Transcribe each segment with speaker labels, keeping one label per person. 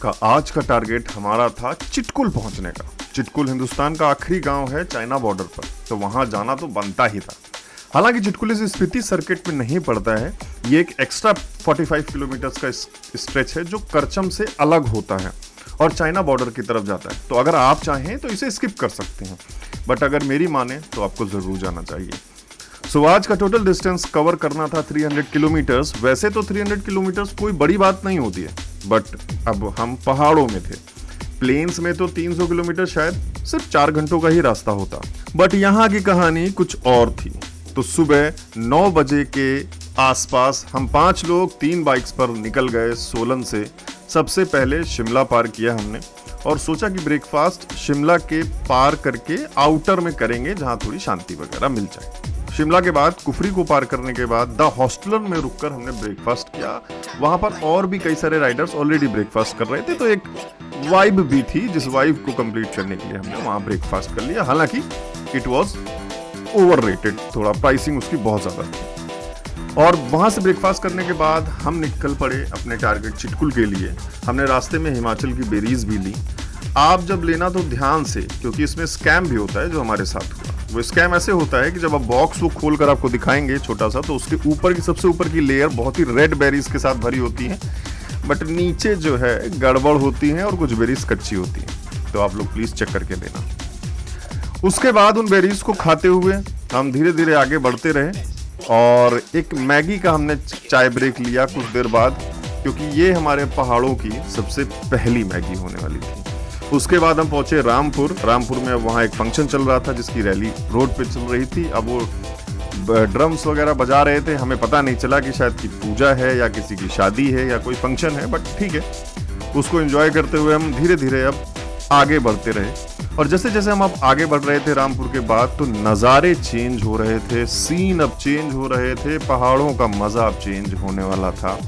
Speaker 1: का आज का टारगेट हमारा था चिटकुल पहुंचने का। चिटकुल हिंदुस्तान का आखिरी गांव है चाइना बॉर्डर पर, तो वहां जाना तो बनता ही था। हालांकि चिटकुल इस स्पीति सर्किट में नहीं पड़ता है, ये एक एक्स्ट्रा 45 किलोमीटर का स्ट्रेच है जो करचम से अलग होता है और चाइना बॉर्डर की तरफ जाता है। तो अगर आप चाहें तो इसे स्किप कर सकते हैं, बट अगर मेरी माने तो आपको जरूर जाना चाहिए। सो आज का टोटल डिस्टेंस कवर करना था 300 किलोमीटर्स। वैसे तो 300 किलोमीटर्स कोई बड़ी बात नहीं होती है, बट अब हम पहाड़ों में थे। प्लेन्स में तो 300 किलोमीटर शायद सिर्फ 4 घंटों का ही रास्ता होता, बट यहाँ की कहानी कुछ और थी। तो सुबह 9 बजे के आसपास हम 5 लोग 3 बाइक्स पर निकल गए सोलन से। सबसे पहले शिमला पार किया हमने और सोचा कि ब्रेकफास्ट शिमला के पार करके आउटर में करेंगे, जहाँ थोड़ी शांति वगैरह मिल जाए। शिमला के बाद कुफरी को पार करने के बाद द हॉस्टलर में रुककर हमने ब्रेकफास्ट किया। वहां पर और भी कई सारे राइडर्स ऑलरेडी ब्रेकफास्ट कर रहे थे, तो एक वाइब भी थी जिस वाइब को कंप्लीट करने के लिए हमने वहां ब्रेकफास्ट कर लिया। हालांकि इट वाज ओवररेटेड, थोड़ा प्राइसिंग उसकी बहुत ज्यादा थी। और वहां से ब्रेकफास्ट करने के बाद हम निकल पड़े अपने टारगेट चिटकुल के लिए। हमने रास्ते में हिमाचल की बेरीज भी ली। आप जब लेना तो ध्यान से, क्योंकि इसमें स्कैम भी होता है जो हमारे साथ हुआ। वो स्कैम ऐसे होता है कि जब आप बॉक्स को खोल कर आपको दिखाएंगे छोटा सा, तो उसके ऊपर की सबसे ऊपर की लेयर बहुत ही रेड बेरीज के साथ भरी होती है, बट नीचे जो है गड़बड़ होती है और कुछ बेरीज कच्ची होती हैं। तो आप लोग प्लीज चेक करके लेना। उसके बाद उन बेरीज को खाते हुए हम धीरे धीरे आगे बढ़ते रहे और एक मैगी का हमने चाय ब्रेक लिया कुछ देर बाद, क्योंकि ये हमारे पहाड़ों की सबसे पहली मैगी होने वाली थी। उसके बाद हम पहुंचे रामपुर में। वहाँ एक फंक्शन चल रहा था जिसकी रैली रोड पे चल रही थी। अब वो ड्रम्स वगैरह बजा रहे थे, हमें पता नहीं चला कि शायद की पूजा है या किसी की शादी है या कोई फंक्शन है, बट ठीक है, उसको एंजॉय करते हुए हम धीरे धीरे अब आगे बढ़ते रहे। और जैसे जैसे हम अब आगे बढ़ रहे थे रामपुर के बाद, तो नज़ारे चेंज हो रहे थे, सीन अब चेंज हो रहे थे, पहाड़ों का मजा अब चेंज होने वाला था।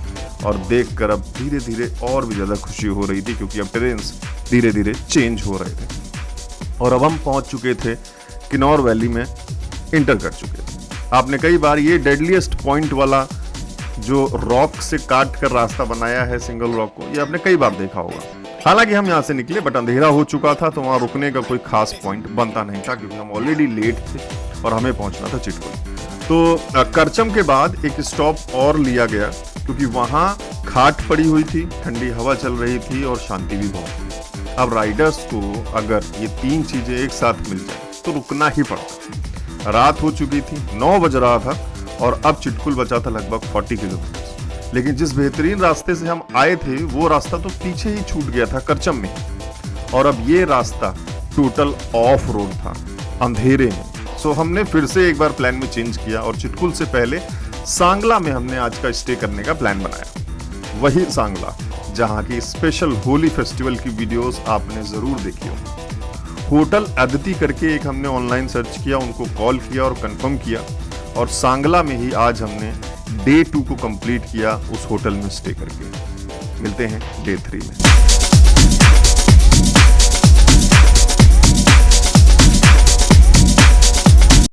Speaker 1: और देखकर अब धीरे धीरे और भी ज़्यादा खुशी हो रही थी, क्योंकि अब टेरेन्स धीरे धीरे चेंज हो रहे थे। और अब हम पहुंच चुके थे किन्नौर वैली में, इंटर कर चुके थे। आपने कई बार ये डेडलीस्ट पॉइंट वाला जो रॉक से काट कर रास्ता बनाया है, सिंगल रॉक को, ये आपने कई बार देखा होगा। हालांकि हम यहाँ से निकले, बट अंधेरा हो चुका था, तो वहाँ रुकने का कोई खास पॉइंट बनता नहीं था, क्योंकि हम ऑलरेडी लेट थे और हमें पहुंचना था चिटकुल। तो करचम के बाद एक स्टॉप और लिया गया, क्योंकि वहां खाट पड़ी हुई थी, ठंडी हवा चल रही थी और शांति भी बहुत थी। अब राइडर्स को अगर ये 3 चीजें एक साथ मिल जाए तो रुकना ही पड़ता। रात हो चुकी थी, 9 बज रहा था और अब चिटकुल बचा था लगभग 40 किलोमीटर। लेकिन जिस बेहतरीन रास्ते से हम आए थे वो रास्ता तो पीछे ही छूट गया था करचम में, और अब ये रास्ता टोटल ऑफ रोड था, अंधेरे में। सो हमने फिर से एक बार प्लान में चेंज किया और चिटकुल से पहले सांगला में हमने आज का स्टे करने का प्लान बनाया। वही सांगला जहां की स्पेशल होली फेस्टिवल की वीडियोस आपने जरूर देखी हो। होटल अदिति करके एक हमने ऑनलाइन सर्च किया, उनको कॉल किया और कंफर्म किया, और सांगला में ही आज हमने डे 2 को कंप्लीट किया उस होटल में स्टे करके। मिलते हैं डे 3 में।